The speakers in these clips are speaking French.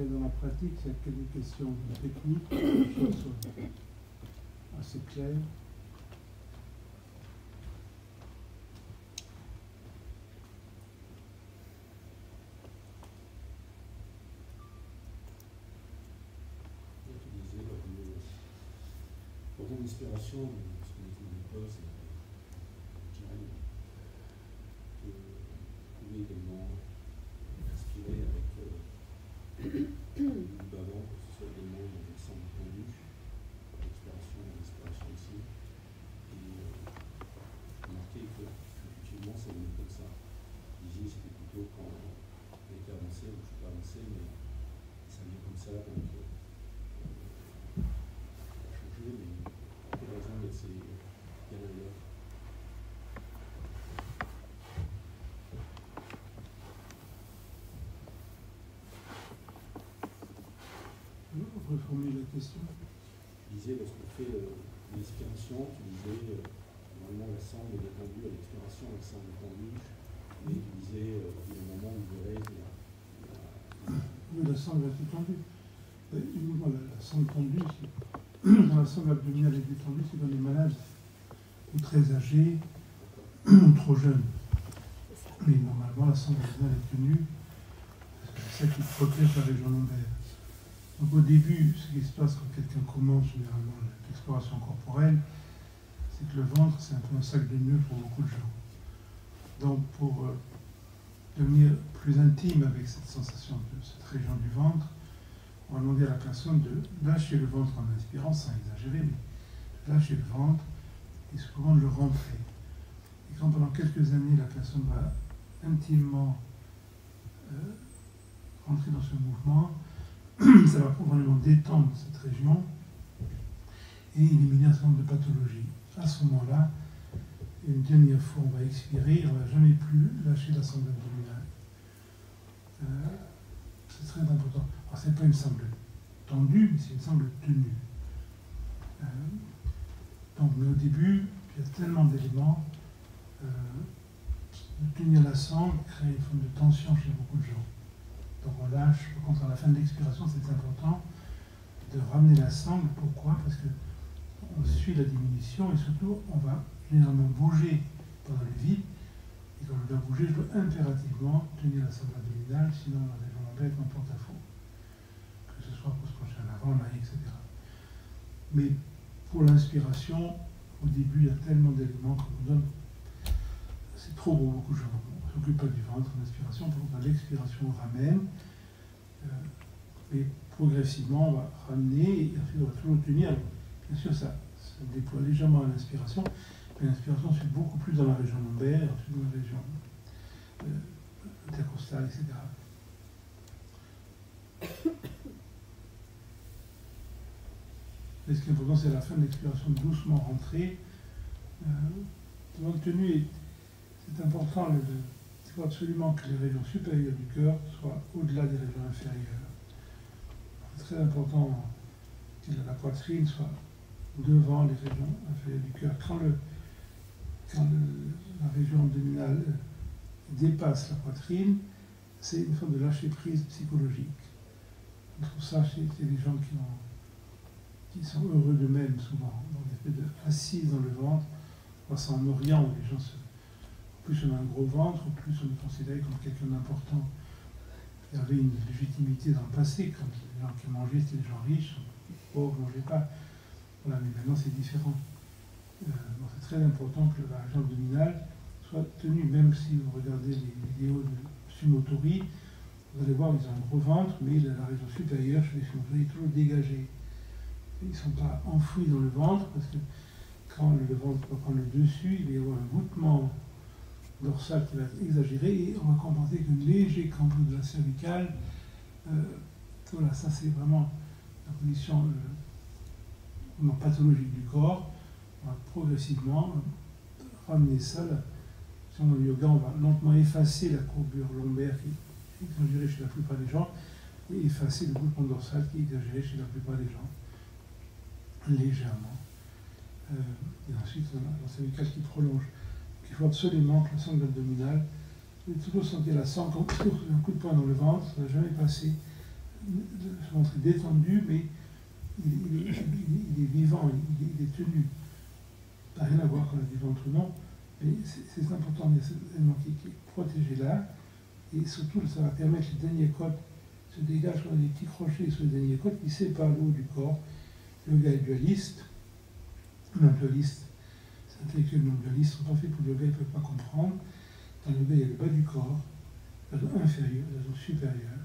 rentrer dans la pratique, il y a quelques questions techniques, que les choses soient assez claires. Pour ton inspiration, ce que je ne pas, c'est que vous pouvez également inspirer avec le bavant, que ce soit également dans le sang tendu, l'expiration et l'inspiration aussi. Et remarquez que effectivement ça venait comme ça. Ici c'était plutôt quand on était avancé, ou je ne suis pas avancé, mais ça vient comme ça, donc ça a changé, mais pour quelle raison c'est bien ailleurs. Reformuler la question. Je disais, lorsqu'on fait l'inspiration, tu disais, normalement la sangle est détendue, à l'expiration la sangle est tendue, et tu disais, il y a un moment où vous verrez, Oui, la sangle est détendue. La sangle tendue, dans la sangle abdominale est détendue, c'est dans les malades ou très âgés ou trop jeunes. Mais normalement, la sangle abdominale est tenue, c'est ça qui protège la région lombaire. Donc au début, ce qui se passe quand quelqu'un commence généralement l'exploration corporelle, c'est que le ventre, c'est un peu un sac de nœuds pour beaucoup de gens. Donc pour devenir plus intime avec cette sensation de cette région du ventre, on va demander à la personne de lâcher le ventre en inspirant, sans exagérer, mais lâcher le ventre et souvent de le rentrer. Et quand pendant quelques années, la personne va intimement rentrer dans ce mouvement, ça va probablement détendre cette région et éliminer un certain nombre de pathologies. À ce moment-là, une dernière fois, on va expirer, on ne va jamais plus lâcher la sangle abdominale. C'est très important. Alors, ce n'est pas une sangle tendue, mais c'est une sangle tenue. Donc, mais au début, il y a tellement d'éléments. De tenir la sangle crée une forme de tension chez beaucoup de gens. Donc on lâche, par contre à la fin de l'expiration, c'est important de ramener la sangle. Pourquoi? Parce qu'on suit la diminution et surtout on va généralement bouger pendant le vide. Et quand je dois bouger, je dois impérativement tenir la sangle abdominale, sinon la région lombaire est en porte-à-faux. Que ce soit pour se pencher en avant, là, etc. Mais pour l'inspiration, au début, il y a tellement d'éléments qu'on nous donne. C'est trop pour beaucoup de gens. On ne s'occupe pas du ventre en inspiration, pour l'expiration on ramène. Et progressivement, on va ramener et ensuite on va toujours tenir. Bien sûr, ça déploie légèrement à l'inspiration, mais l'inspiration c'est beaucoup plus dans la région lombaire, ensuite dans la région intercostale, etc. Mais ce qui est important, c'est à la fin de l'expiration de doucement rentrer. Donc, tenue, c'est important. Il faut absolument que les régions supérieures du cœur soient au-delà des régions inférieures. C'est très important que la poitrine soit devant les régions inférieures du cœur. Quand la région abdominale dépasse la poitrine, c'est une forme de lâcher-prise psychologique. On trouve ça chez les gens qui sont heureux d'eux-mêmes souvent, dans l'espèce assis dans le ventre, c'est en Orient où les gens plus on a un gros ventre, plus on est considéré comme quelqu'un d'important. Il y avait une légitimité dans le passé, comme les gens qui mangeaient, c'était les gens riches, les pauvres ne mangeaient pas. Voilà, mais maintenant c'est différent. Donc c'est très important que la région abdominale soit tenue, même si vous regardez les vidéos de Sumotori, vous allez voir, ils ont un gros ventre, mais la région supérieure, chez les Sumotori, est toujours dégagée. Ils ne sont pas enfouis dans le ventre, parce que quand le ventre va prendre le dessus, il va y avoir un voûtement dorsal qui va être exagéré, et on va compenser avec un léger cambrure de la cervicale. Voilà, ça c'est vraiment la position pathologique du corps. On va progressivement ramener ça. Si on est au yoga, on va lentement effacer la courbure lombaire qui est exagérée chez la plupart des gens, et effacer le voûtement dorsal qui est exagéré chez la plupart des gens, légèrement. Et ensuite, on a la cervicale qui prolonge. Il faut absolument que la sangle abdominale, vous toujours sentir la sangle, quand un coup de poing dans le ventre, ça ne va jamais passer se montrer détendu, mais il est vivant, il est tenu. Ça n'a rien à voir quand on dit ventre ou non, mais c'est important, il y a cet élément qui est protégé là, et surtout ça va permettre que les derniers côtes se dégagent sur des petits crochets sur les derniers côtes qui séparent le haut du corps. Le yoga est dualiste, non dualiste, c'est intellectuel non dualiste, sont pas faits pour le yoga, ils ne peuvent pas comprendre. Dans le yoga, il y a le bas du corps, la zone inférieure, la zone supérieure.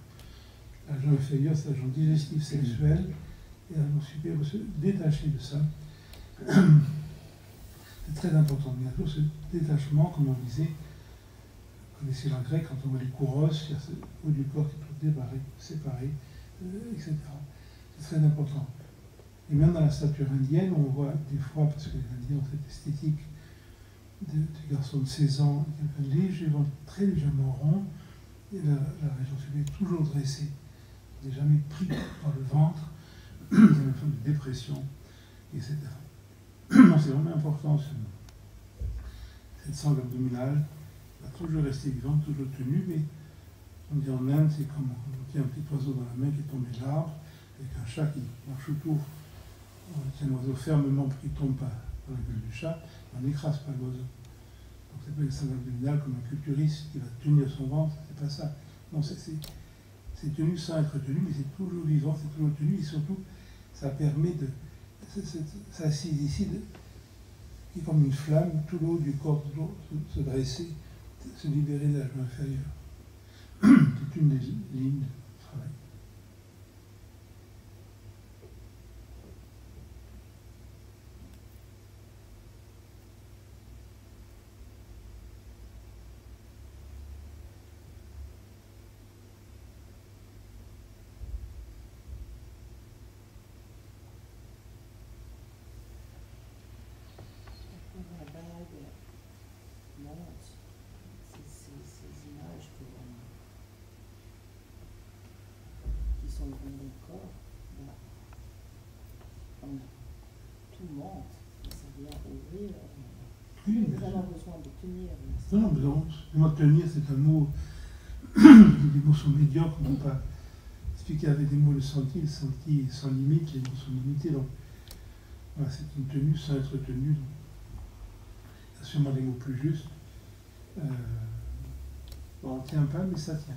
La zone inférieure, c'est la zone digestive sexuelle, et la zone supérieure va se détacher de ça. C'est très important. Il y a toujours ce détachement, comme on disait, vous connaissez l'en grec, quand on voit les kouros, il y a ce haut du corps qui est tout séparé, etc. C'est très important. Et même dans la stature indienne, on voit des fois, parce que les Indiens ont cette esthétique de garçons de 16 ans, légèrement, très légèrement rond, et la région supérieure est toujours dressée. On n'est jamais pris par le ventre, il y a une forme de dépression, etc. Donc c'est vraiment important, cette sangle abdominale va toujours rester vivante, toujours tenue, mais on dit en Inde, c'est comme on tient un petit oiseau dans la main qui est tombé de l'arbre, avec un chat qui marche autour. On tient l'oiseau fermement pour qu'il ne tombe pas dans la gueule du chat, on n'écrase pas l'oiseau. Donc c'est pas une sangle abdominale comme un culturiste qui va tenir son ventre, c'est pas ça. Non, c'est tenu sans être tenu, mais c'est toujours vivant, c'est toujours tenu, et surtout, ça permet de... Ça assise ici, qui est comme une flamme, tout le haut du corps se dresser, se libérer de la joue inférieure. C'est une des lignes de travail. Ces images qui sont dans le corps, tout monte, ça vient ouvrir. Oui, Nous avons besoin de tenir. Non, mais tenir, c'est un mot. Les mots sont médiocres, on ne peut pas expliquer avec des mots le senti sans limite, les mots sont limités. Donc, voilà, c'est une tenue sans être tenue. Donc, il y a sûrement des mots plus justes. Bon, on ne tient pas, mais ça tient.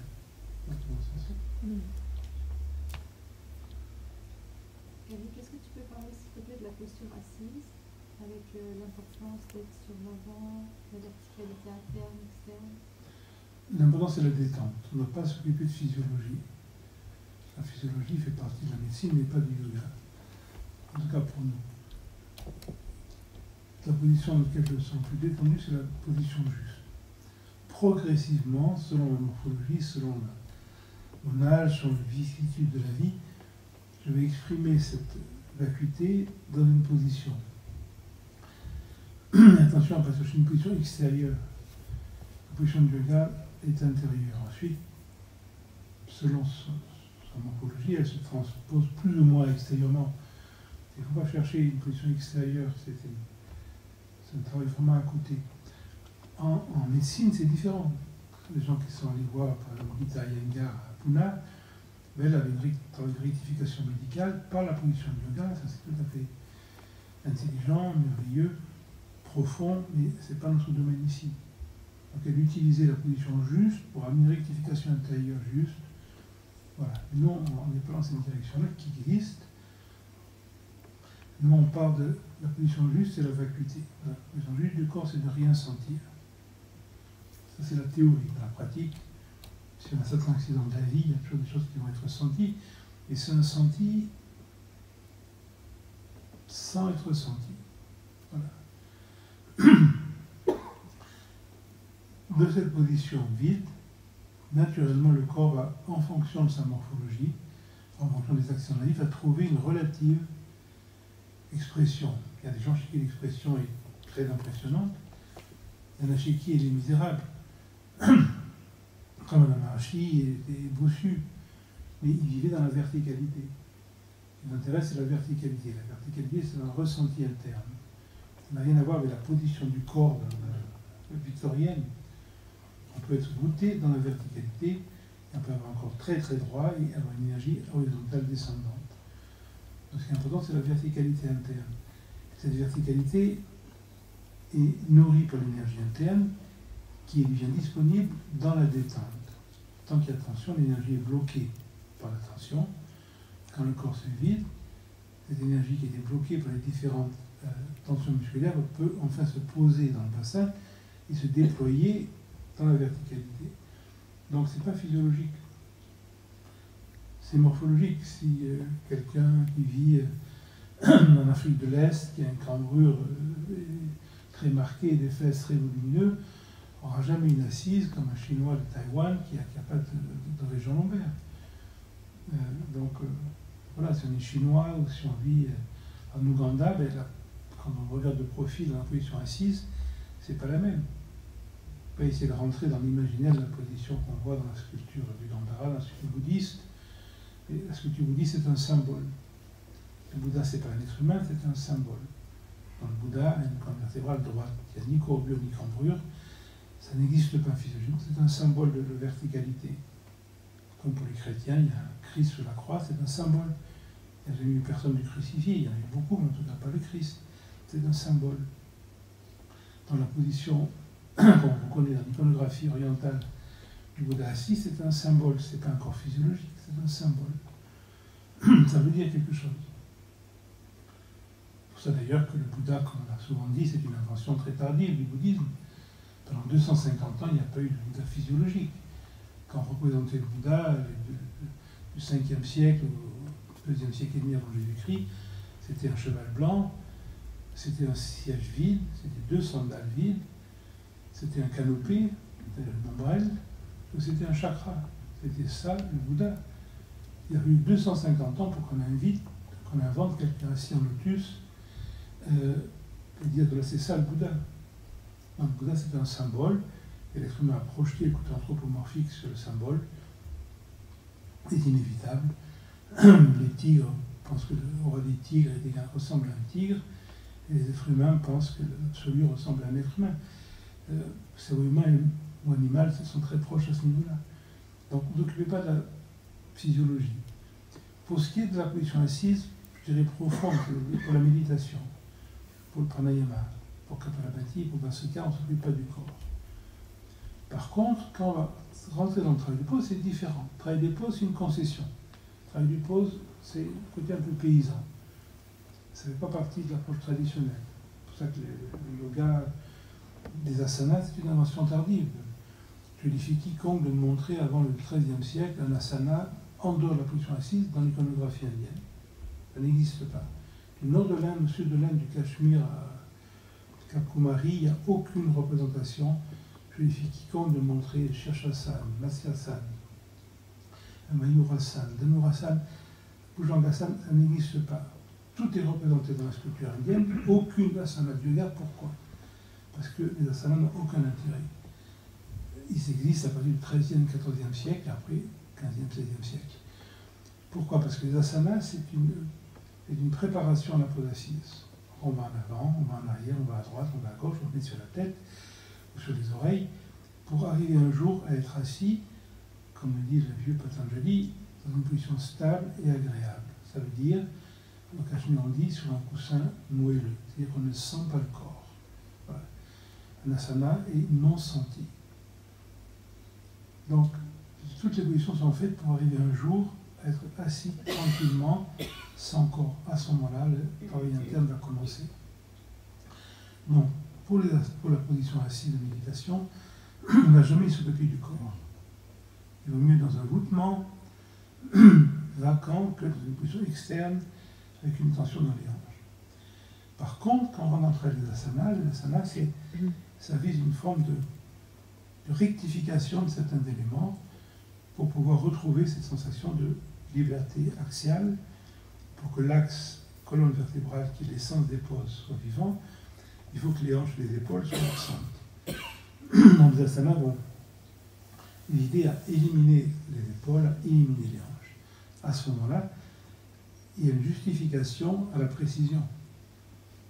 Est-ce que tu peux parler, s'il te plaît, de la posture assise, avec l'importance d'être sur l'avant, la verticalité interne, externe? L'important, c'est la détente. On n'a pas à s'occuper de physiologie. La physiologie fait partie de la médecine, mais pas du yoga. En tout cas pour nous. La position dans laquelle je me sens plus détendu, c'est la position juste. Progressivement, selon la morphologie, selon mon âge, selon les vicissitudes de la vie, je vais exprimer cette vacuité dans une position. Attention, parce que c'est une position extérieure. La position de yoga est intérieure. Ensuite, selon sa morphologie, elle se transpose plus ou moins extérieurement. Il ne faut pas chercher une position extérieure, c'est un travail vraiment à côté. En médecine, c'est différent. Les gens qui sont allés voir, par exemple, Gita Iyengar à Pune, elle avait une rectification médicale par la position de yoga, ça c'est tout à fait intelligent, merveilleux, profond, mais ce n'est pas notre domaine ici. Donc elle utilisait la position juste pour amener une rectification intérieure juste. Voilà. Nous, on n'est pas dans cette direction-là qui existe. Nous, on part de la position juste, c'est la vacuité. La position juste du corps, c'est de rien sentir. Ça, c'est la théorie. Dans la pratique, si on a certains accidents de la vie, il y a toujours des choses qui vont être senties. Et c'est un senti sans être senti. Voilà. De cette position vide, naturellement, le corps va, en fonction de sa morphologie, en fonction des actions de la vie, va trouver une relative expression. Il y a des gens chez qui l'expression est très impressionnante. Il y en a chez qui elle est misérable. Comme Madame Arashi était bossu, mais il vivait dans la verticalité. L'intérêt, c'est la verticalité. La verticalité, c'est un ressenti interne. Ça n'a rien à voir avec la position du corps victorienne. On peut être goûté dans la verticalité Et on peut avoir un corps très très droit et avoir une énergie horizontale descendante. Donc ce qui est important, c'est la verticalité interne. Cette verticalité est nourrie par l'énergie interne qui devient disponible dans la détente. Tant qu'il y a tension, l'énergie est bloquée par la tension. Quand le corps se vide, cette énergie qui était bloquée par les différentes tensions musculaires peut enfin se poser dans le bassin et se déployer dans la verticalité. Donc c'est pas physiologique. C'est morphologique. Si quelqu'un qui vit en Afrique de l'Est, qui a une cambrure très marquée, des fesses très volumineuses, n'aura jamais une assise comme un Chinois de Taïwan qui n'a pas de région lombaire. Voilà, si on est chinois ou si on vit en Ouganda, ben là, quand on regarde de profil dans la position assise, c'est pas la même. On peut essayer de rentrer dans l'imaginaire de la position qu'on voit dans la sculpture du Gandhara, dans la sculpture bouddhiste. Et la sculpture bouddhiste, c'est un symbole. Le Bouddha, c'est pas un être humain, c'est un symbole. Dans le Bouddha, il y a une colonne vertébrale droite. Il n'y a ni courbure ni cambrure. Ça n'existe pas physiologiquement, c'est un symbole de verticalité. Comme pour les chrétiens, il y a un Christ sur la croix, c'est un symbole. Il n'y a jamais eu personne de crucifié, il y en a eu beaucoup, mais en tout cas pas le Christ. C'est un symbole. Dans la position qu'on reconnaît dans l'iconographie orientale du Bouddha assis, c'est un symbole, ce n'est pas un corps physiologique, c'est un symbole. Ça veut dire quelque chose. C'est pour ça d'ailleurs que le Bouddha, comme on l'a souvent dit, c'est une invention très tardive du bouddhisme. Pendant 250 ans, il n'y a pas eu de Bouddha physiologique. Quand on représentait le Bouddha du 5e siècle au 2e siècle et demi avant Jésus-Christ, c'était un cheval blanc, c'était un siège vide, c'était 2 sandales vides, c'était un canopé, c'était une ombrelle, ou c'était un chakra. C'était ça, le Bouddha. Il y a eu 250 ans pour qu'on invente quelqu'un assis en lotus et dire que c'est ça le Bouddha. Le Bouddha, c'est un symbole, et l'être humain a projeté le côté anthropomorphique sur le symbole. C'est inévitable. Les tigres pensent que le roi des tigres ressemble à un tigre, et les êtres humains pensent que l'absolu ressemble à un être humain. Le cerveau humain ou animal sont très proches à ce niveau-là. Donc, ne vous occupez pas de la physiologie. Pour ce qui est de la position assise, je dirais profonde, pour la méditation, pour le pranayama, pour Kapalabhati, pour Vasika, on ne s'occupe pas du corps. Par contre, quand on va rentrer dans le travail du pose, c'est différent. Le travail des poses, c'est une concession. Le travail du pose, c'est le côté un peu paysan. Ça ne fait pas partie de l'approche traditionnelle. C'est pour ça que le yoga des asanas, c'est une invention tardive. Je défie quiconque de me montrer avant le XIIIe siècle un asana en dehors de la position assise dans l'iconographie indienne. Ça n'existe pas. Du nord de l'Inde, au sud de l'Inde, du Cachemire à Cap Kumari, il n'y a aucune représentation. Je défie quiconque de montrer Shirshasana, Matsyasana, Mayurasana, Dhanurasana, Bhujangasana, ça n'existe pas. Tout est représenté dans la sculpture indienne, aucune asana de yoga. Pourquoi? Parce que les asanas n'ont aucun intérêt. Ils existent à partir du XIIIe, XIVe siècle, et après 15e, 16e siècle. Pourquoi? Parce que les asanas, c'est une préparation à la pose assise. On va en avant, on va en arrière, on va à droite, on va à gauche, on met sur la tête ou sur les oreilles, pour arriver un jour à être assis, comme le dit le vieux Patanjali, dans une position stable et agréable. Ça veut dire, au Cachemire on dit, sur un coussin moelleux, c'est-à-dire qu'on ne sent pas le corps. Voilà. Un asana est non senti. Donc, toutes les positions sont faites pour arriver un jour à être assis tranquillement, sans corps. À ce moment-là, le travail interne va commencer. Donc, pour la position assise de méditation, on n'a jamais s'occuper du corps. Il vaut mieux dans un voûtement vacant que dans une position externe avec une tension dans les hanches. Par contre, quand on rentre entre les asanas, ça vise une forme de rectification de certains éléments pour pouvoir retrouver cette sensation de liberté axiale, pour que l'axe colonne vertébrale, qui est l'essence des poses, soit vivant. Il faut que les hanches et les épaules soient absentes. Donc les asanas vont l'idée à éliminer les épaules, à éliminer les hanches. À ce moment-là, il y a une justification à la précision.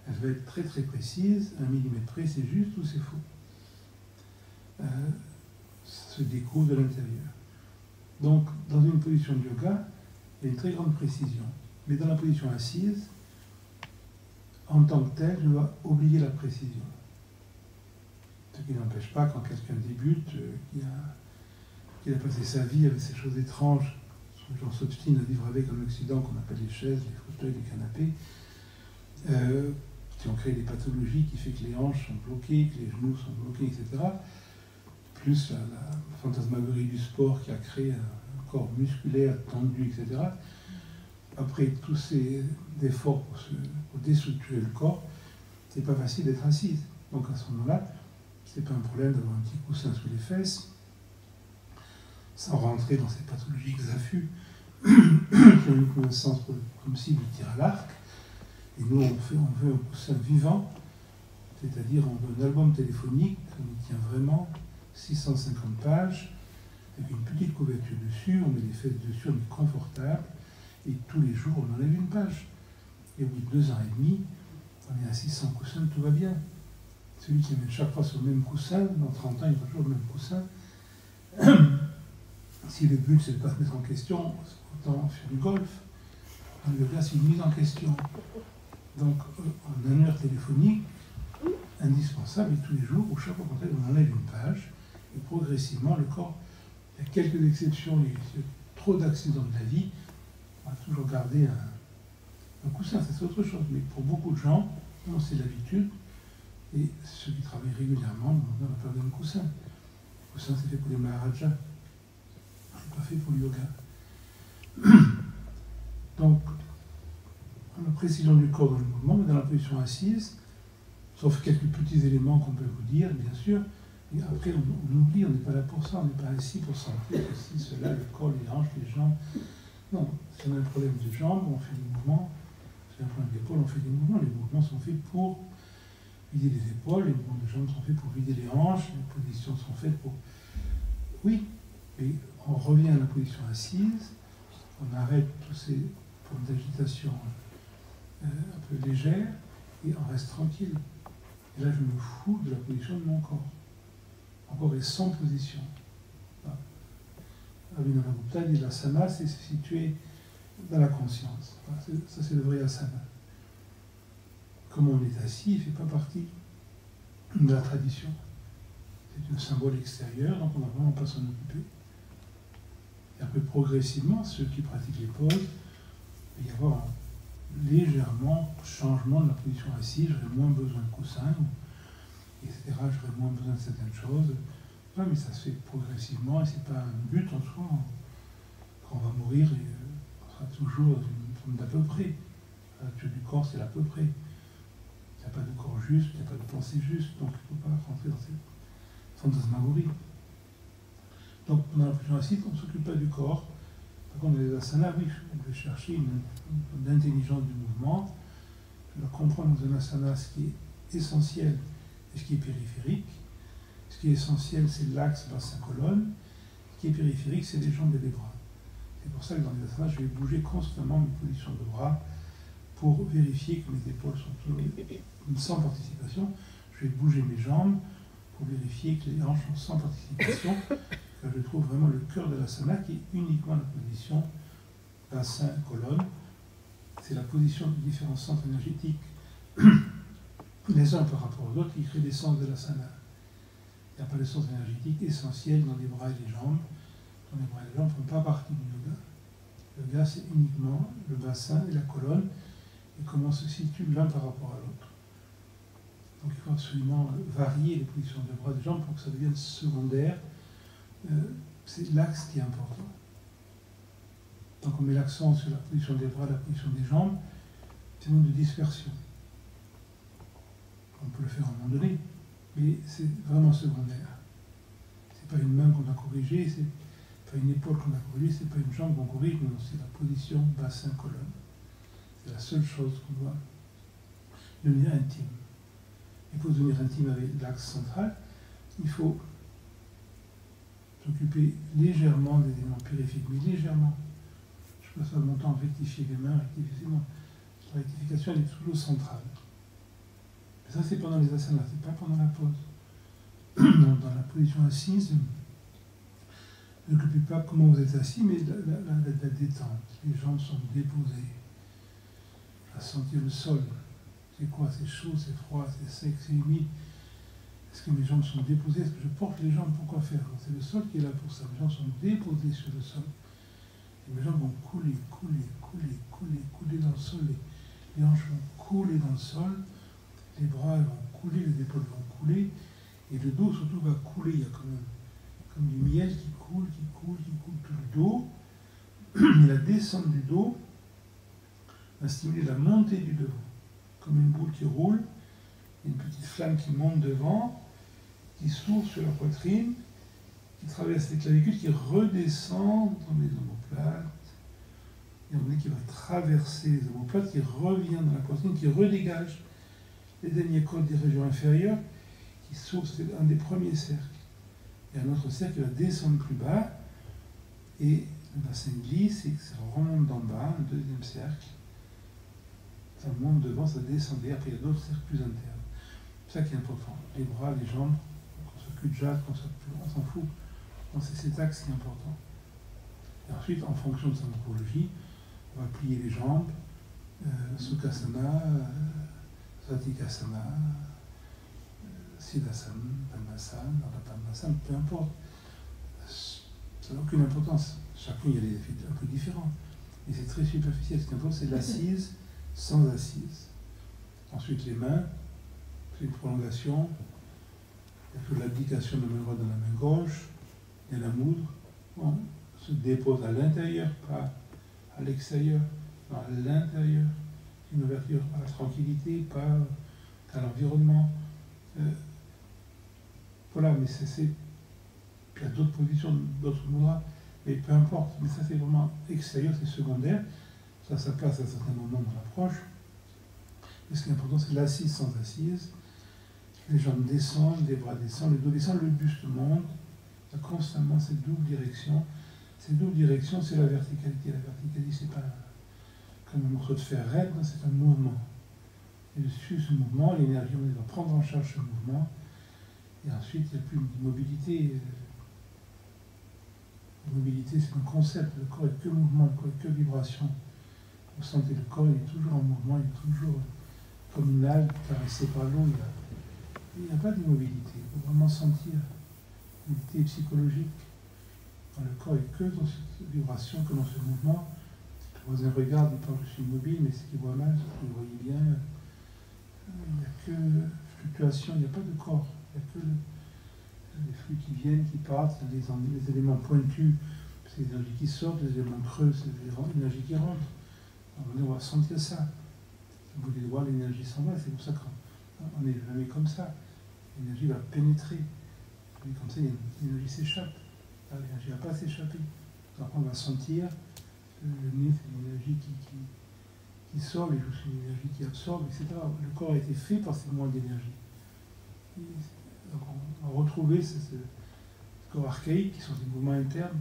Elle va être très très précise, 1 millimètre près, c'est juste ou c'est faux. Se découvre de l'intérieur. Donc, dans une position de yoga, il y a une très grande précision. Mais dans la position assise, en tant que tel, je dois oublier la précision. Ce qui n'empêche pas, quand quelqu'un débute, qui a passé sa vie avec ces choses étranges, les gens s'obstinent à vivre avec en Occident, qu'on appelle les chaises, les fauteuils, les canapés, qui ont créé des pathologies qui fait que les hanches sont bloquées, que les genoux sont bloqués, etc. Plus la fantasmagorie du sport qui a créé un corps musculaire, tendu, etc. Après tous ces efforts pour déstructurer le corps, c'est pas facile d'être assise. Donc à ce moment-là, c'est pas un problème d'avoir un petit coussin sous les fesses, sans rentrer dans ces pathologies XAFU, qui ont une connaissance comme si du tir à l'arc. Et nous, on veut un coussin vivant, c'est-à-dire on veut un album téléphonique, on tient vraiment 650 pages, avec une petite couverture dessus, on met les fesses dessus, on est confortable, et tous les jours, on enlève une page. Et au bout de 2 ans et demi, on est à 600 coussins, tout va bien. Celui qui met chaque fois sur le même coussin, dans 30 ans, il va toujours le même coussin. Si le but, c'est de ne pas se mettre en question, autant faire du golf. Dans le yoga, c'est une mise en question. Donc, en une heure téléphonique, indispensable, et tous les jours, au chaque fois qu'on enlève une page, et progressivement, le corps, il y a quelques exceptions, il y a trop d'accidents de la vie, on va toujours garder un coussin, c'est autre chose. Mais pour beaucoup de gens, c'est l'habitude, et ceux qui travaillent régulièrement, on n'a pas besoin de coussin. Le coussin, c'est fait pour les maharajas, c'est pas fait pour le yoga. Donc, la précision du corps dans le mouvement, mais dans la position assise, sauf quelques petits éléments qu'on peut vous dire, bien sûr, et après on oublie, on n'est pas là pour ça, on n'est pas assis pour sentir ceci, cela, le corps, les hanches, les jambes. Non, si on a un problème de jambes, on fait des mouvements, si on a un problème d'épaule, on fait des mouvements, les mouvements sont faits pour vider les épaules, les mouvements de jambes sont faits pour vider les hanches, les positions sont faites pour... Oui, mais on revient à la position assise, on arrête tous ces formes d'agitation un peu légères, et on reste tranquille. Et là, je me fous de la position de mon corps. Mon corps est sans position. Abhinava Gupta dit l'asana, c'est se situer dans la conscience. Ça, c'est le vrai asana. Comme on est assis, il ne fait pas partie de la tradition. C'est un symbole extérieur, donc on n'a vraiment pas à s'en occuper. Et après, progressivement, ceux qui pratiquent les poses, il va y avoir légèrement changement de la position assise, j'aurai moins besoin de coussin, etc. J'aurai moins besoin de certaines choses. Non, mais ça se fait progressivement et c'est pas un but en soi. Quand on va mourir, on sera toujours dans une forme d'à peu près. La nature du corps, c'est l'à peu près. Il n'y a pas de corps juste, il n'y a pas de pensée juste, donc il ne faut pas rentrer dans cette fantasmagorie. Donc, dans la position assise, on ne s'occupe pas du corps. Par contre, dans les asanas, oui, on veut chercher une intelligence du mouvement. Je dois comprendre dans un asana ce qui est essentiel et ce qui est périphérique. Ce qui est essentiel, c'est l'axe bassin-colonne. Ce qui est périphérique, c'est les jambes et les bras. C'est pour ça que dans les asanas, je vais bouger constamment mes positions de bras pour vérifier que mes épaules sont toujours sans participation. Je vais bouger mes jambes pour vérifier que les hanches sont sans participation. Car je trouve vraiment le cœur de l'asana qui est uniquement la position bassin-colonne. C'est la position des différents centres énergétiques, les uns par rapport aux autres, qui créent des sens de l'asana. Il n'y a pas de sens énergétique essentiel dans les bras et les jambes. Dans les bras et les jambes ne font pas partie du yoga. Le yoga, c'est uniquement le bassin et la colonne, et comment on se situe l'un par rapport à l'autre. Donc il faut absolument varier les positions de bras et de jambes pour que ça devienne secondaire. C'est l'axe qui est important. Donc on met l'accent sur la position des bras, la position des jambes, c'est un monde de dispersion. On peut le faire à un moment donné, mais c'est vraiment secondaire. C'est pas une main qu'on a corrigée, c'est pas une épaule qu'on a corrigée, c'est pas une jambe qu'on corrige, non, c'est la position bassin-colonne. C'est la seule chose qu'on doit devenir intime. Et pour devenir intime avec l'axe central, il faut s'occuper légèrement des éléments périphériques, mais légèrement. Je passe pas mon temps à rectifier les mains, non. La rectification, elle est toujours centrale. Mais ça, c'est pendant les asanas, c'est pas pendant la pause. Dans la position assise, Ne vous occupez pas comment vous êtes assis, mais de la détente. Les jambes sont déposées. À sentir le sol. C'est quoi? C'est chaud, c'est froid, c'est sec, c'est humide. Est-ce que mes jambes sont déposées? Est-ce que je porte les jambes? Pourquoi faire? C'est le sol qui est là pour ça. Mes jambes sont déposées sur le sol. Et mes jambes vont couler dans le sol. Les hanches vont couler dans le sol. Les bras vont couler, les épaules vont couler. Et le dos surtout va couler. Il y a comme du miel qui coule tout le dos. Et la descente du dos va stimuler la montée du devant. Comme une boule qui roule. Une petite flamme qui monte devant, qui s'ouvre sur la poitrine, qui traverse les clavicules, qui redescend dans les omoplates, et on dit qu'il va traverser les omoplates, qui revient dans la poitrine, qui redégage les derniers côtes des régions inférieures, qui s'ouvre, c'est un des premiers cercles. Et un autre cercle qui va descendre plus bas, et le bassin glisse, et ça remonte d'en bas, un deuxième cercle. Ça monte devant, ça descend, et après il y a d'autres cercles plus internes. C'est ça qui est important. Les bras, les jambes, qu'on soit cul-de-jatte, qu'on soit plus, on s'en fout. Donc c'est cet axe qui est important. Et ensuite, en fonction de sa morphologie, on va plier les jambes, Sukhasana, Satikasana, Siddhasana, Padmasana, Padmasana, peu importe. Ça n'a aucune importance. Chacun, il y a des effets un peu différents. Et c'est très superficiel. Ce qui est important, c'est l'assise sans assise. Ensuite, les mains. C'est une prolongation, il y a que l'abdication de la main droite dans la main gauche, il y a la moudre, on se dépose à l'intérieur, pas à l'extérieur, non, à l'intérieur, une ouverture à la tranquillité, pas à l'environnement. Voilà, mais il y a d'autres positions, d'autres mudras, mais peu importe, mais ça c'est vraiment extérieur, c'est secondaire, ça a sa place à certains moments dans l'approche. Mais ce qui est important, c'est l'assise sans assise. Les jambes descendent, les bras descendent, le dos descend, le buste monte. Il y a constamment cette double direction. Cette double direction, c'est la verticalité. La verticalité, c'est pas comme un morceau de fer raide, c'est un mouvement. Et dessus ce mouvement, l'énergie va prendre en charge ce mouvement. Et ensuite, il n'y a plus d'immobilité. L'immobilité, c'est un concept. Le corps est que mouvement, le corps est que vibration. Vous sentez le corps, il est toujours en mouvement, il est toujours comme une algue caressée par l'eau. Il n'y a pas d'immobilité. Il faut vraiment sentir l'unité psychologique. Dans le corps est que dans cette vibration, que dans ce mouvement. Le voisin regarde, il pense que je suis immobile, mais ce qu'il voit mal, ce qu'il voyait bien. Il n'y a que fluctuation, il n'y a pas de corps. Il n'y a que les flux qui viennent, qui partent, les éléments pointus, c'est l'énergie qui sort, les éléments creux, c'est l'énergie qui rentre. On va sentir ça. Au bout des doigts, l'énergie s'en va, c'est pour ça qu'on n'est jamais comme ça. L'énergie va pénétrer. Et comme ça, l'énergie s'échappe. L'énergie ne va pas s'échapper. Donc on va sentir le nez, c'est une énergie qui sort, les joues, c'est une énergie qui absorbe, etc. Le corps a été fait par ces mouvements d'énergie. Donc on va retrouver ce corps archaïque qui sont des mouvements internes.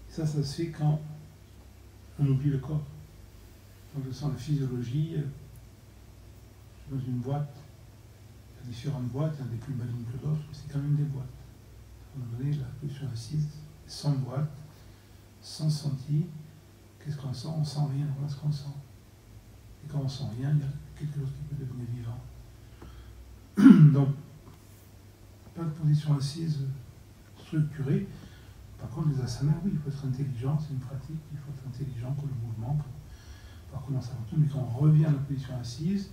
Et ça se fait quand on oublie le corps. Donc je sens la physiologie. Je suis dans une boîte. Il y a différentes boîtes, il y en a des plus malignes que d'autres, mais c'est quand même des boîtes. À un moment donné, la position assise, sans boîte, sans senti. Qu'est-ce qu'on sent? On sent rien, voilà ce qu'on sent. Et quand on sent rien, il y a quelque chose qui peut devenir vivant. Donc, pas de position assise structurée. Par contre, les asanas, oui, il faut être intelligent, c'est une pratique, il faut être intelligent pour le mouvement, pour voir comment ça retourne. Mais quand on revient à la position assise,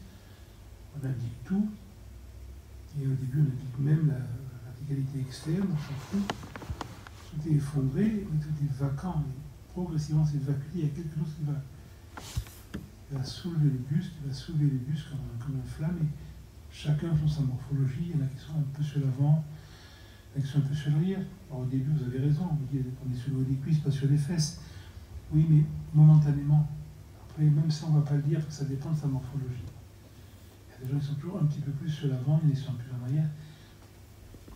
on indique tout. Et au début, on indique même la verticalité externe, on s'en fout. Tout est effondré, mais tout est vacant. Et progressivement, c'est vacué. Il y a quelque chose qui va soulever le buste, comme une flamme. Et chacun dans sa morphologie. Il y en a qui sont un peu sur l'avant, il y en a qui sont un peu sur l'arrière. Alors au début, vous avez raison, vous dites on est sur le haut des cuisses, pas sur les fesses. Oui, mais momentanément. Après, même ça, on ne va pas le dire, parce que ça dépend de sa morphologie. Il y a des gens qui sont toujours un petit peu plus sur l'avant, et ils sont plus en arrière.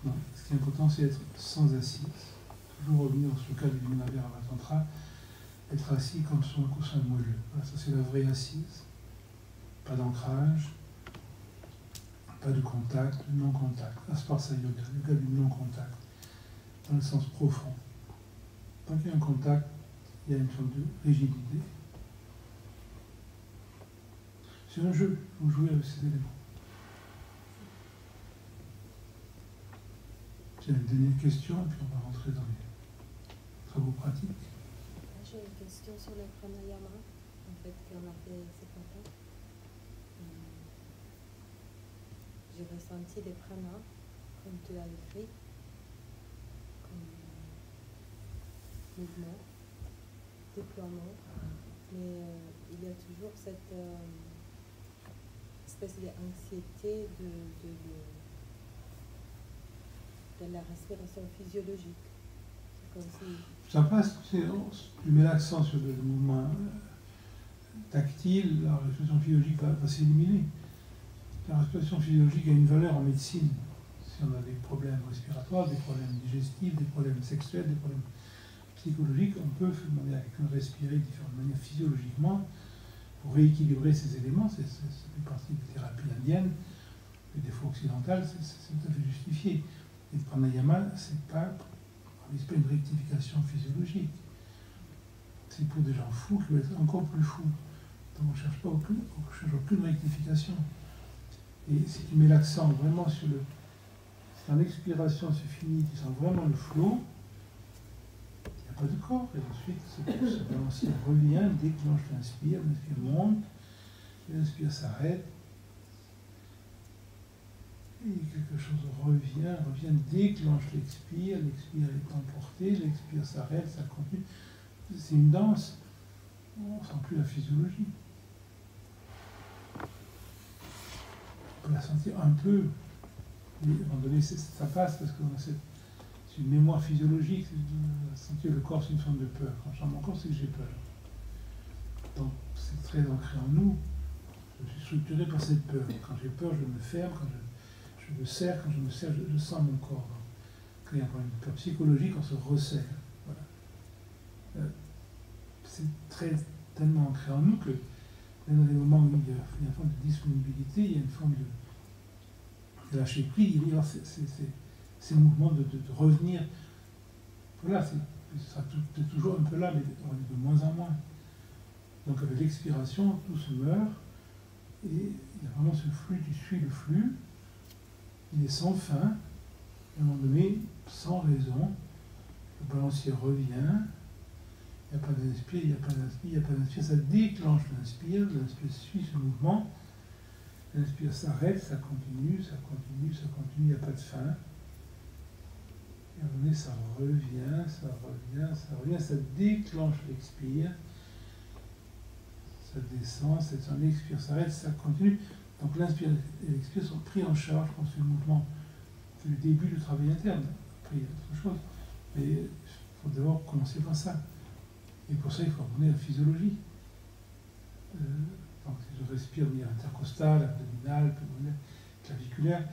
Donc, ce qui est important, c'est d'être sans assise. Toujours revenir sur le cas du Vinyasa Tantra, être assis comme sur un coussin moelleux. Voilà, ça c'est la vraie assise. Pas d'ancrage, pas de contact, non-contact. Asparsa Yoga, le yoga du non-contact, dans le sens profond. Tant qu'il y a un contact, il y a une forme de rigidité. C'est un jeu, vous jouez avec ces éléments. J'ai une dernière question, et puis on va rentrer dans les travaux pratiques. J'ai une question sur le pranayama, en fait, qu'on a fait ce matin. J'ai ressenti des pranas, comme tu as écrit, comme mouvement, déploiement, mais il y a toujours cette espèce d'anxiété de la respiration physiologique. C'est comme si... Ça passe, tu mets l'accent sur le mouvement tactile, la respiration physiologique va s'éliminer. La respiration physiologique a une valeur en médecine. Si on a des problèmes respiratoires, des problèmes digestifs, des problèmes sexuels, des problèmes psychologiques, on peut respirer de différentes manières physiologiquement pour rééquilibrer ces éléments. Ça fait partie des thérapies indiennes, et des fois occidentales, c'est tout à fait justifié. Et le pranayama, c'est pas une rectification physiologique. C'est pour des gens fous qui veulent être encore plus fous. Donc on ne cherche aucune rectification. Et si tu mets l'accent vraiment sur le... Si en expiration c'est fini, tu sens vraiment le flot, il n'y a pas de corps. Et ensuite, ce balancier revient, déclenche l'inspire, l'inspire monte, l'inspire s'arrête. Et quelque chose revient, déclenche l'expire est emporté, l'expire s'arrête, ça continue. C'est une danse, on ne sent plus la physiologie. On peut la sentir un peu, mais à un moment donné, ça passe parce qu'on a c'est une mémoire physiologique, sentir le corps, c'est une forme de peur. Quand je sens mon corps, c'est que j'ai peur. Donc c'est très ancré en nous. Je suis structuré par cette peur. Quand j'ai peur, je me ferme, quand je me serre, quand je me serre, je sens mon corps. Quand il y a une peur psychologique, on se resserre. Voilà. C'est tellement ancré en nous que même dans les moments où il y a une forme de disponibilité, il y a une forme de lâcher prise, c'est le mouvement de revenir. Voilà, c'est toujours un peu là, mais on est de moins en moins. Donc avec l'expiration, tout se meurt, et il y a vraiment ce flux, tu suis le flux, il est sans fin, et à un moment donné, sans raison, le balancier revient, il n'y a pas d'inspire, il n'y a pas d'inspire, il n'y a pas d'inspire, ça déclenche l'inspire suit ce mouvement, l'inspire s'arrête, ça continue, il n'y a pas de fin. Et à un moment donné, ça revient, ça déclenche l'expire, ça descend, l'expire s'arrête, ça continue. Donc l'inspire et l'expire sont pris en charge quand c'est le mouvement. C'est le début du travail interne. Après, il y a d'autres choses. Mais il faut d'abord commencer par ça. Et pour ça, il faut apprendre la physiologie. Donc, je respire de manière intercostale, abdominale, pulmonaire, claviculaire.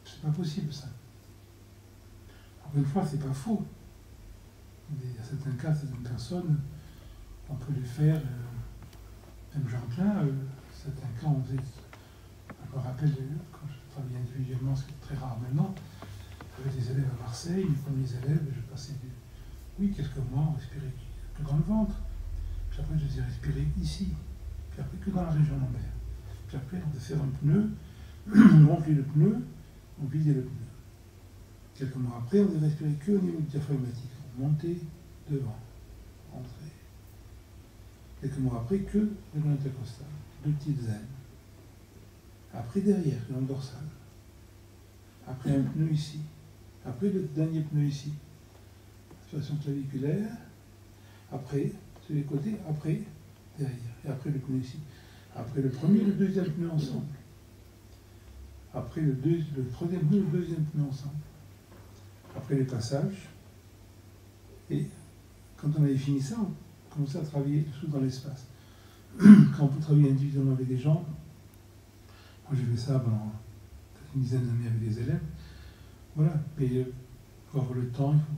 C'est pas possible, ça. Encore une fois, c'est pas faux. Mais il y a certains cas, certaines personnes, on peut les faire, même Jean Klein, certains cas, on faisait, je me rappelle, quand je travaillais individuellement, ce qui est très rare maintenant, j'avais des élèves à Marseille, mes premiers élèves, je passais quelques mois, on respirait que dans le ventre. Puis après, je les ai respirés ici. Puis après, que dans la région lombaire. Puis après, on devait faire un pneu, on remplit le pneu, on vidait le pneu. Quelques mois après, on devait respirer que au niveau du diaphragmatique. On montait devant, rentrer. Quelques mois après, que le long intercostal. 2 petites ailes. Après, derrière, le long dorsal. Après, un pneu ici. Après, le dernier pneu ici. Situation claviculaire. Après, sur les côtés. Après, derrière. Et après, le pneu ici. Après, le premier et le deuxième pneu ensemble. Après, le troisième pneu et le deuxième pneu ensemble. Après les passages. Et quand on avait fini ça, on commençait à travailler dessous dans l'espace. Quand on peut travailler individuellement avec des gens, moi j'ai fait ça pendant une dizaine d'années avec des élèves. Voilà, mais il faut avoir le temps, il ne faut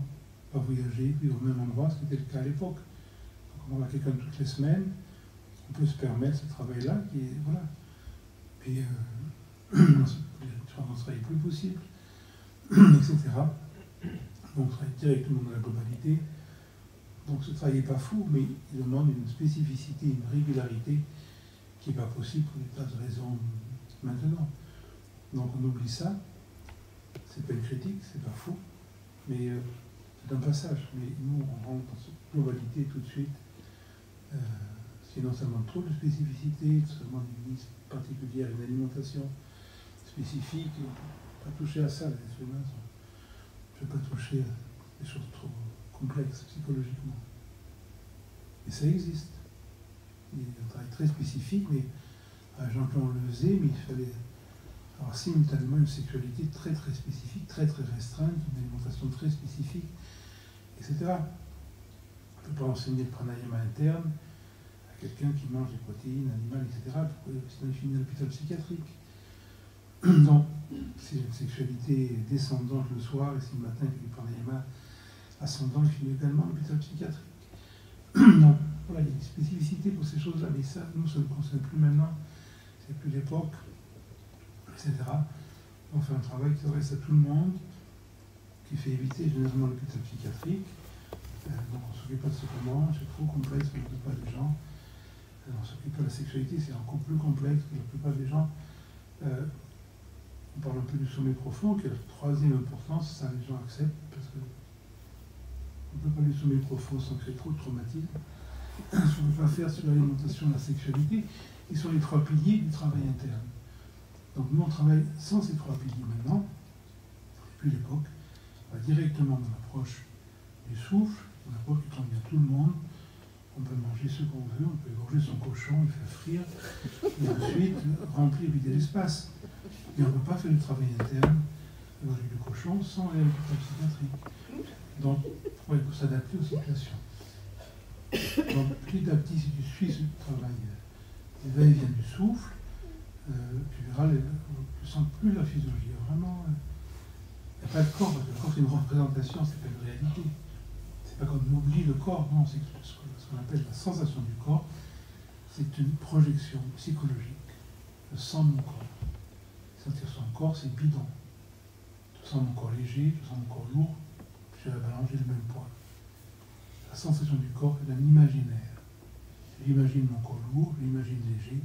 pas voyager, vivre au même endroit, ce qui était le cas à l'époque. Donc on voit quelqu'un toutes les semaines, on peut se permettre ce travail-là, qui est, voilà. Puis, on serait plus possible, etc. On travaille directement dans la globalité, Donc ce travail n'est pas fou, mais il demande une spécificité, une régularité qui n'est pas possible pour des tas de raisons maintenant. Donc on oublie ça. C'est pas une critique, c'est pas fou, mais c'est un passage. Mais nous, on rentre dans cette globalité tout de suite. C'est non seulement trop de spécificité, non seulement une liste particulière, une alimentation spécifique. On ne peut pas toucher à ça, les êtres humains. Je ne peux pas toucher à des choses trop complexes psychologiquement. Et ça existe. Il y a un travail très spécifique, mais Jean-Claude le faisait, mais il fallait avoir simultanément une sexualité très très spécifique, très très restreinte, une alimentation très spécifique, etc. On ne peut pas enseigner le pranayama interne à quelqu'un qui mange des protéines animales, etc. Sinon il finit à l'hôpital psychiatrique. Donc, c'est une sexualité descendante le soir, et si le matin il fait du pranayama ascendant, il finit également à l'hôpital psychiatrique. Donc, voilà, il y a une spécificité pour ces choses-là, mais ça, nous, ça ne nous concerne plus maintenant, c'est plus l'époque, etc. On fait un travail qui s'adresse à tout le monde, qui fait éviter généralement l'hôpital psychiatrique. Donc on ne s'occupe pas de ce qu'on mange, c'est trop complexe, on ne s'occupe pas des gens. On s'occupe pas de la sexualité, c'est encore plus complexe que la plupart des gens. On parle un peu du sommeil profond, qui est la troisième importance, ça les gens acceptent, parce que on ne peut pas aller au sommeil profond sans créer trop de traumatisme. Ce qu'on ne peut pas faire sur l'alimentation et la sexualité, qui sont les trois piliers du travail interne. Donc nous, on travaille sans ces trois piliers maintenant, depuis l'époque, on va directement dans l'approche du souffle, une approche qui convient à tout le monde. On peut manger ce qu'on veut, on peut égorger son cochon, le faire frire, et ensuite remplir, vider l'espace. Mais on ne peut pas faire du travail interne, égorger du cochon, sans aller à l'hôpital psychiatrique. Donc, il faut s'adapter aux situations. Donc, petit à petit, si tu suis ce travail, les va-et-vient du souffle, tu verras, tu ne sens plus la physiologie. Vraiment, il n'y a pas de corps, parce que le corps c'est une représentation, c'est pas une réalité. C'est pas comme on oublie le corps, non, c'est ce qu'on appelle la sensation du corps, c'est une projection psychologique. Je sens mon corps. Sentir son corps, c'est bidon. Je sens mon corps léger, je sens mon corps lourd, je vais balancer le même poids. La sensation du corps est un imaginaire. J'imagine mon corps lourd, j'imagine léger.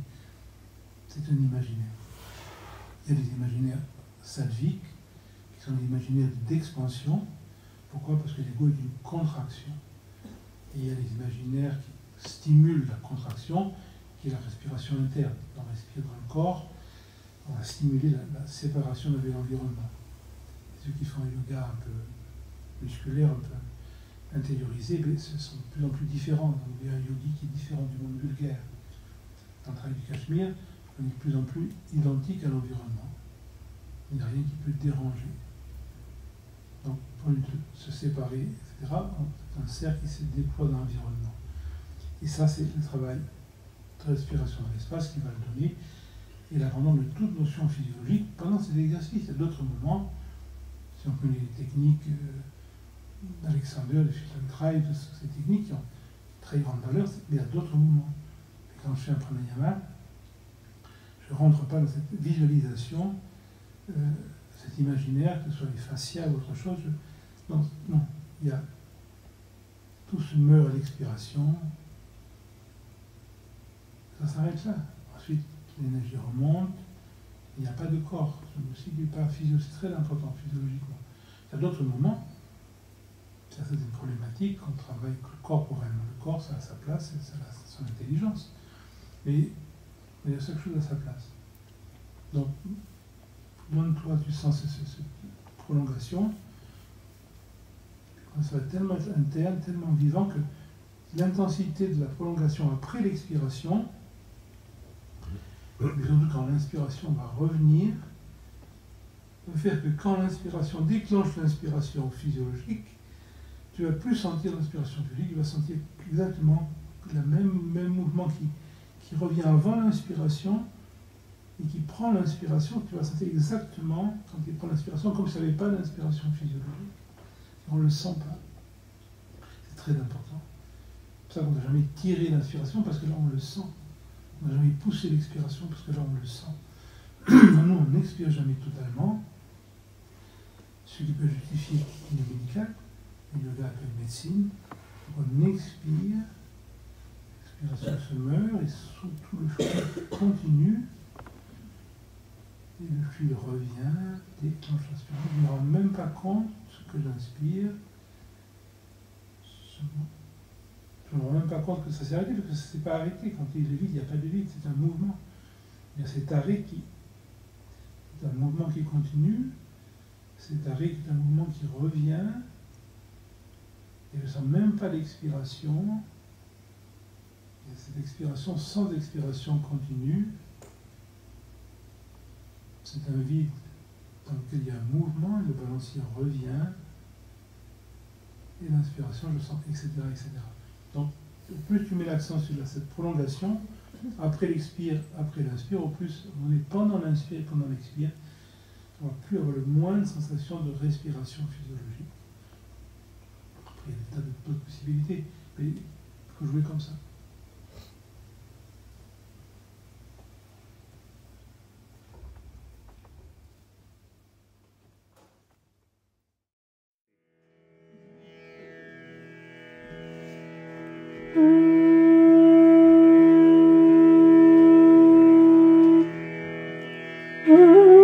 C'est un imaginaire. Il y a des imaginaires salviques, qui sont des imaginaires d'expansion. Pourquoi? Parce que l'ego est une contraction. Et il y a des imaginaires qui stimulent la contraction, qui est la respiration interne. On respire dans le corps, on va stimuler la séparation avec l'environnement. Ceux qui font un yoga un peu musculaire, un peu intériorisé, ce sont de plus en plus différents. Il y a un yogi qui est différent du monde vulgaire. Dans le travail du Cachemire, on est de plus en plus identique à l'environnement. Il n'y a rien qui peut déranger. Donc, pour se séparer, etc., c'est un cercle qui se déploie dans l'environnement. Et ça, c'est le travail de respiration dans l'espace qui va le donner, et l'abandon de toute notion physiologique pendant ces exercices. Il y a d'autres moments, si on connaît les techniques d'Alexander, de Feldenkrais, de ces techniques qui ont très grande valeur, mais il y a d'autres moments. Et quand je fais un pranayama, je ne rentre pas dans cette visualisation, cet imaginaire, que ce soit les fascias ou autre chose. Non, il y a tout se meurt à l'expiration. Ça s'arrête là. Ensuite, l'énergie remonte. Il n'y a pas de corps. C'est très important physiologiquement. Il y a d'autres moments. Ça, c'est une problématique. On travaille corporellement. Le corps, ça a sa place, ça a son intelligence. Mais il y a chaque chose à sa place. Donc, donne-toi, tu sens cette prolongation. Ça va tellement être interne, tellement vivant que l'intensité de la prolongation après l'expiration, mais surtout quand l'inspiration va revenir, va faire que quand l'inspiration déclenche l'inspiration physiologique, tu vas plus sentir l'inspiration physiologique, tu vas sentir exactement le même mouvement qui revient avant l'inspiration et qui prend l'inspiration, tu vas sentir exactement quand il prend l'inspiration comme si tu n'avais pas d'inspiration physiologique. On ne le sent pas. C'est très important. C'est pour ça qu'on n'a jamais tiré l'inspiration, parce que là on le sent. On n'a jamais poussé l'expiration, parce que là on le sent. Nous, on n'expire jamais totalement. Ce qui peut justifier le médical, le yoga appelle médecine, on expire, l'expiration se meurt et surtout le flux continue. Et le flux revient, déclenche l'inspiration. Je ne me rends même pas compte que j'inspire. Je ne me rends même pas compte que ça s'est arrêté, parce que ça ne s'est pas arrêté. Quand il est vide, il n'y a pas de vide, c'est un mouvement. Il y a cet arrêt qui est un mouvement qui continue, cet arrêt qui est un mouvement qui revient, et je ne sens même pas l'expiration. Et cette expiration sans expiration continue. C'est un vide dans lequel il y a un mouvement, le balancier revient, et l'inspiration, je sens, etc., etc. Donc, plus tu mets l'accent sur cette prolongation, après l'expire, après l'inspire, au plus on est pendant l'inspire et pendant l'expire, on ne va plus avoir le moins de sensation de respiration physiologique. Après, il y a des tas d'autres possibilités, mais il faut jouer comme ça. Mm-hmm.